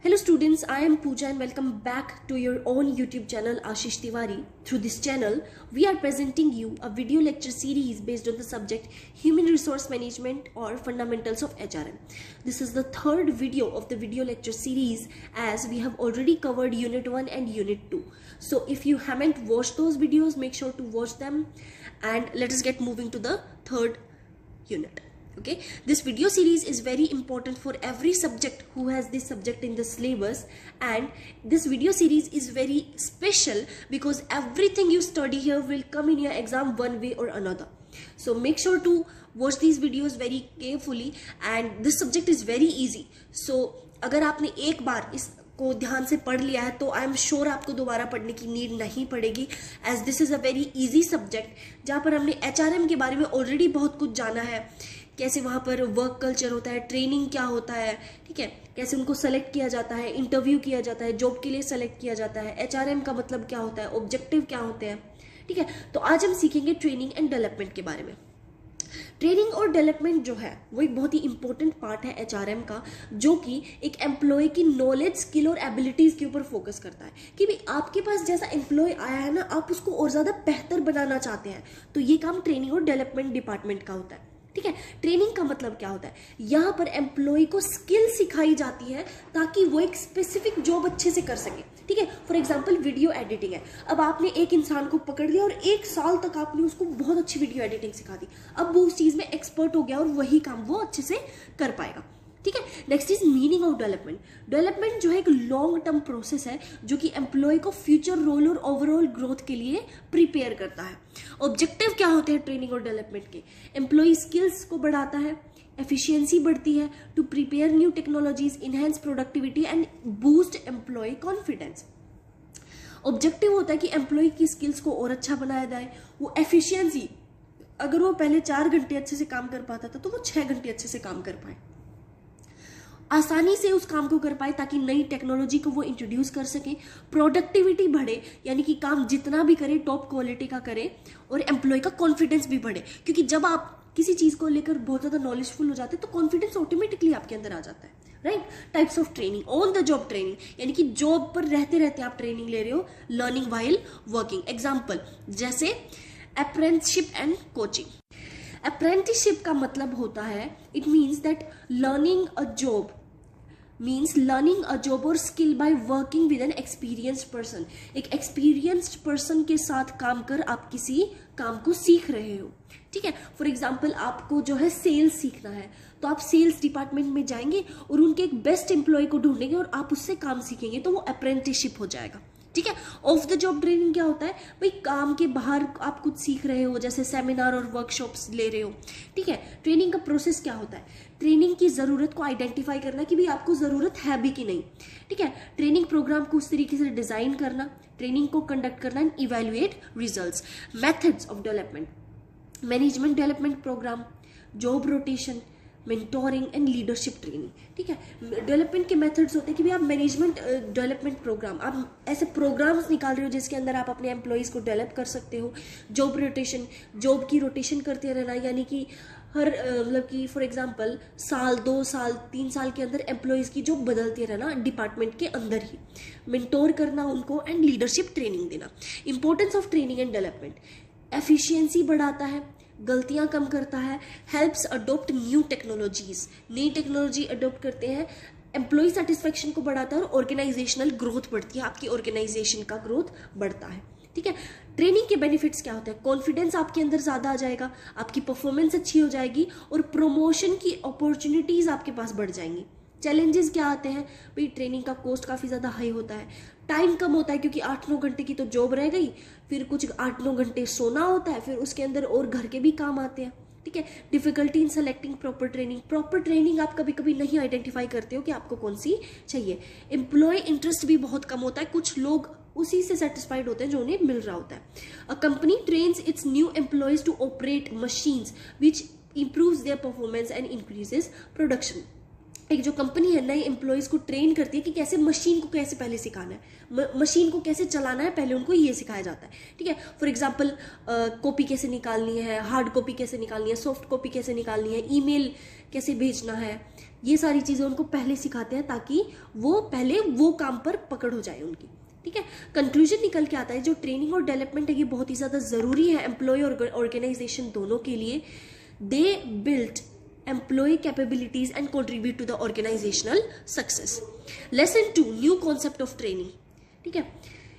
Hello students, I am Pooja and welcome back to your own YouTube channel Ashish Tiwari. Through this channel, we are presenting you a video lecture series based on the subject Human Resource Management or Fundamentals of HRM. This is the third video of the video lecture series as we have already covered Unit 1 and Unit 2. So if you haven't watched those videos, make sure to watch them and let us get moving to the third unit. Okay, this video series is very important for every subject who has this subject in the syllabus, and this video series is very special because everything you study here will come in your exam one way or another. So make sure to watch these videos very carefully, and this subject is very easy. So अगर आपने एक बार इस को ध्यान से पढ़ लिया है तो आई एम श्योर आपको दोबारा पढ़ने की नीड नहीं पड़ेगी, as this is a very easy subject जहाँ पर हमने HRM के बारे में ऑलरेडी बहुत कुछ जाना है, कैसे वहाँ पर वर्क कल्चर होता है, ट्रेनिंग क्या होता है, ठीक है, कैसे उनको सेलेक्ट किया जाता है, इंटरव्यू किया जाता है, जॉब के लिए सेलेक्ट किया जाता है, HRM का मतलब क्या होता है, ऑब्जेक्टिव क्या होते हैं, ठीक है। तो आज हम सीखेंगे ट्रेनिंग एंड डेवलपमेंट के बारे में। ट्रेनिंग और डेवलपमेंट जो है वो एक बहुत ही इंपॉर्टेंट पार्ट है HRM का, जो कि एक एम्प्लॉय की नॉलेज, स्किल और एबिलिटीज के ऊपर फोकस करता है कि भाई आपके पास जैसा एम्प्लॉय आया है ना, आप उसको और ज्यादा बेहतर बनाना चाहते हैं, तो ये काम ट्रेनिंग और डेवलपमेंट डिपार्टमेंट का होता है, ठीक है। ट्रेनिंग का मतलब क्या होता है, यहाँ पर एम्प्लॉय को स्किल सिखाई जाती है ताकि वो एक स्पेसिफिक जॉब अच्छे से कर सके, ठीक है। फॉर एग्जांपल वीडियो एडिटिंग है, अब आपने एक इंसान को पकड़ लिया और 1 साल तक आपने उसको बहुत अच्छी वीडियो एडिटिंग सिखा दी, अब वो उस चीज में एक्सपर्ट हो गया और वही काम वो अच्छे से कर पाएगा, ठीक है। Next is meaning of development. Development जो है एक लॉन्ग टर्म प्रोसेस है जो कि एम्प्लॉय को फ्यूचर रोल और ओवरऑल ग्रोथ के लिए प्रिपेयर करता है। ऑब्जेक्टिव क्या होते हैं ट्रेनिंग और डेवलपमेंट के, एम्प्लॉय स्किल्स को बढ़ाता है, एफिशिएंसी बढ़ती है, to prepare new technologies, enhance productivity and boost employee confidence. Objective होता है कि एम्प्लॉय की स्किल्स को और अच्छा बनाया जाए, वो एफिशिएंसी, अगर वो पहले 4 घंटे अच्छे से काम कर पाता था तो वो 6 घंटे अच्छे से काम कर पाए, आसानी से उस काम को कर पाए ताकि नई टेक्नोलॉजी को वो इंट्रोड्यूस कर सके, प्रोडक्टिविटी बढ़े, यानी कि काम जितना भी करे टॉप क्वालिटी का करे, और एम्प्लॉय का कॉन्फिडेंस भी बढ़े, क्योंकि जब आप किसी चीज को लेकर बहुत ज्यादा नॉलेजफुल हो जाते हैं तो कॉन्फिडेंस ऑटोमेटिकली आपके अंदर आ जाता है, right. Types of training, on the job training, यानी कि जॉब पर रहते रहते आप ट्रेनिंग ले रहे हो, लर्निंग वाइल वर्किंग। एग्जाम्पल जैसे अप्रेंटिसशिप एंड कोचिंग। अप्रेंटिसशिप का मतलब होता है, it means that learning a job means learning a job or skill by working with an experienced person। एक experienced person के साथ काम कर आप किसी काम को सीख रहे हो, ठीक है। फॉर एग्जाम्पल आपको जो है सेल्स सीखना है तो आप सेल्स डिपार्टमेंट में जाएंगे और उनके एक बेस्ट एम्प्लॉय को ढूंढेंगे और आप उससे काम सीखेंगे, तो वो अप्रेंटिसशिप हो जाएगा, ठीक है। ऑफ द जॉब ट्रेनिंग क्या होता है, भाई काम के बाहर आप कुछ सीख रहे हो, जैसे सेमिनार और वर्कशॉप्स ले रहे हो, ठीक है। ट्रेनिंग का प्रोसेस क्या होता है, ट्रेनिंग की जरूरत को आइडेंटिफाई करना कि भाई आपको जरूरत है भी कि नहीं, ठीक है। ट्रेनिंग प्रोग्राम को उस तरीके से डिजाइन करना, ट्रेनिंग को कंडक्ट करना and evaluate results. Methods of development, management development programme, job rotation, mentoring and leadership training, ठीक है। डेवलपमेंट के मेथड्स होते हैं कि भाई आप मैनेजमेंट डेवलपमेंट प्रोग्राम, आप ऐसे प्रोग्राम्स निकाल रहे हो जिसके अंदर आप अपने एम्प्लॉयज़ को डेवलप कर सकते हो। जॉब रोटेशन, जॉब की रोटेशन करते रहना, यानी कि हर मतलब कि फॉर एग्जांपल साल 2 साल 3 साल के अंदर एम्प्लॉयज़ की जॉब बदलते रहना डिपार्टमेंट के अंदर ही। मेंटोर करना उनको एंड लीडरशिप ट्रेनिंग देना। Importance of training and development, efficiency बढ़ाता है, गलतियां कम करता है, हेल्प्स अडोप्ट न्यू टेक्नोलॉजीज, नई टेक्नोलॉजी अडोप्ट करते हैं, एम्प्लॉय सेटिस्फेक्शन को बढ़ाता है और ऑर्गेनाइजेशनल ग्रोथ बढ़ती है, आपकी ऑर्गेनाइजेशन का ग्रोथ बढ़ता है, ठीक है। ट्रेनिंग के बेनिफिट्स क्या होते हैं, कॉन्फिडेंस आपके अंदर ज्यादा आ जाएगा, आपकी परफॉर्मेंस अच्छी हो जाएगी और प्रमोशन की अपॉर्चुनिटीज आपके पास बढ़ जाएंगी। चैलेंजेस क्या आते हैं, भाई ट्रेनिंग का कॉस्ट काफ़ी ज़्यादा हाई होता है, टाइम कम होता है क्योंकि 8-9 घंटे की तो जॉब रह गई, फिर कुछ 8-9 घंटे सोना होता है, फिर उसके अंदर और घर के भी काम आते हैं, ठीक है। Difficulty in selecting proper training, proper training आप कभी कभी नहीं आइडेंटिफाई करते हो कि आपको कौन सी चाहिए। एम्प्लॉय इंटरेस्ट भी बहुत कम होता है, कुछ लोग उसी से सेटिस्फाइड होते हैं जो उन्हें मिल रहा होता है। A company trains its new employees to operate machines which improves their performance and increases production. एक जो कंपनी है नए एम्प्लॉयज को ट्रेन करती है कि कैसे मशीन को कैसे पहले सिखाना है, मशीन को कैसे चलाना है, पहले उनको ये सिखाया जाता है, ठीक है। फॉर एग्जांपल कॉपी कैसे निकालनी है, हार्ड कॉपी कैसे निकालनी है, सॉफ्ट कॉपी कैसे निकालनी है, ईमेल कैसे भेजना है, ये सारी चीज़ें उनको पहले सिखाते हैं ताकि वो पहले वो काम पर पकड़ हो जाए उनकी। ठीक है, कंक्लूजन निकल के आता है जो ट्रेनिंग और डेवलपमेंट है ये बहुत ही ज़्यादा ज़रूरी है एम्प्लॉय और ऑर्गेनाइजेशन दोनों के लिए। They build employee capabilities and contribute to the organizational success. Lesson 2, new concept of training. ठीक है,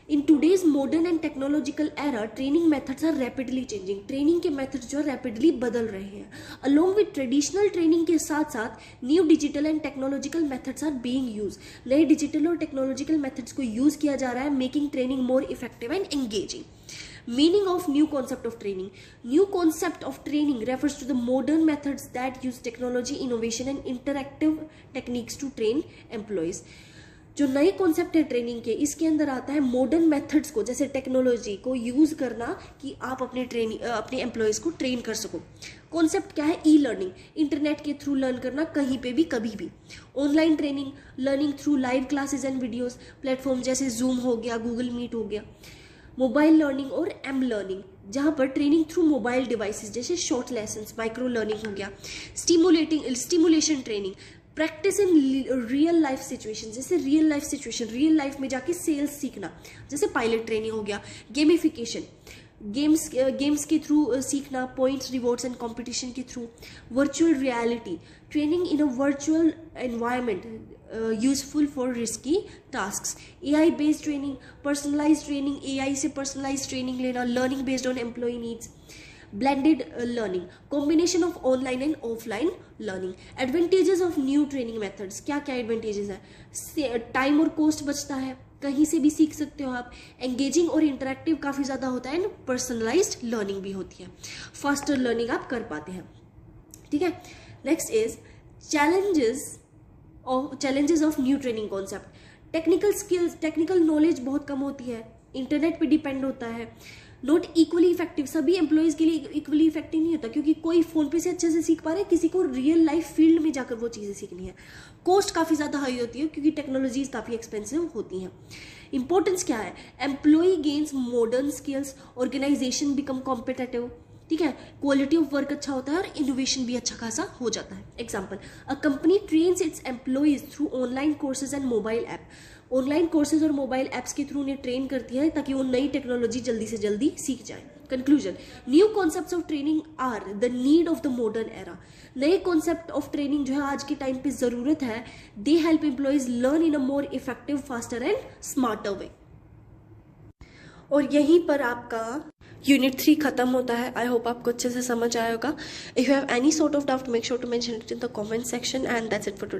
in today's modern and technological era, training methods are rapidly changing. Training के मेथड्स जो रैपिडली बदल रहे हैं. Along with traditional training के साथ साथ new digital and technological methods are being used. नए डिजिटल और टेक्नोलॉजिकल मेथड्स को यूज किया जा रहा है, making training more effective and engaging. Meaning of new concept of training. New concept of training refers to the modern methods that use technology, innovation and interactive techniques to train employees. जो नए concept है training के, इसके अंदर आता है modern methods को, जैसे टेक्नोलॉजी को यूज करना कि आप अपने एम्प्लॉयज को ट्रेन कर सको. कॉन्सेप्ट क्या है? ई लर्निंग, इंटरनेट के थ्रू लर्न करना कहीं पे भी कभी भी. Online training, learning through live classes and videos, platform जैसे जूम हो गया, गूगल मीट हो गया. मोबाइल लर्निंग और एम लर्निंग, जहाँ पर ट्रेनिंग थ्रू मोबाइल डिवाइसेस जैसे शॉर्ट लेसन्स, माइक्रो लर्निंग हो गया. Stimulation training, practice in real life situation, जैसे real life situation, real life में जाके सेल्स सीखना, जैसे पायलट ट्रेनिंग हो गया. गेमिफिकेशन, गेम्स के थ्रू सीखना, पॉइंट्स, रिवॉर्ड्स एंड कंपटीशन के through. Virtual reality, training in a virtual environment useful for risky tasks. AI based training, personalise training, AI से पर्सनलाइज ट्रेनिंग लेना, learning based on employee needs. Blended learning, combination of online and offline learning. Advantages of new training methods, क्या क्या advantages है? Time और cost बचता है, कहीं से भी सीख सकते हो आप. एंगेजिंग और इंटरेक्टिव काफ़ी ज़्यादा होता है एंड पर्सनलाइज्ड लर्निंग भी होती है. फास्टर लर्निंग आप कर पाते हैं. ठीक है, next is challenges of new training concept. Technical skills, technical knowledge बहुत कम होती है, इंटरनेट पे डिपेंड होता है. नॉट इक्वली इफेक्टिव, सभी एम्प्लॉयज के लिए इक्वली इफेक्टिव नहीं होता, क्योंकि कोई फोन पे से अच्छे से सीख पा रहा है, किसी को रियल लाइफ फील्ड में जाकर वो चीज़ें सीखनी है. कॉस्ट काफ़ी ज़्यादा हाई होती है क्योंकि टेक्नोलॉजीज काफ़ी एक्सपेंसिव होती हैं. इंपॉर्टेंस क्या है? Employee gains modern skills, organisation become competitive. ठीक है, क्वालिटी ऑफ वर्क अच्छा होता है और इनोवेशन भी अच्छा खासा हो जाता है. Example, a company trains it's employees through online courses and mobile app. Online courses और मोबाइल ऐप्स के थ्रू उन्हें ट्रेन करती है ताकि वो नई टेक्नोलॉजी जल्दी से जल्दी सीख जाए. Conclusion, new concepts of training are the need of the modern era. नए कॉन्सेप्ट ऑफ ट्रेनिंग जो है आज के टाइम पे जरूरत है. They help employees learn in a more effective, faster and smarter way. और यहीं पर आपका यूनिट 3 खत्म होता है. आई होप आपको अच्छे से समझ आया होगा. If you have any sort of doubt, make sure to mention it in the comment section and that's it for today.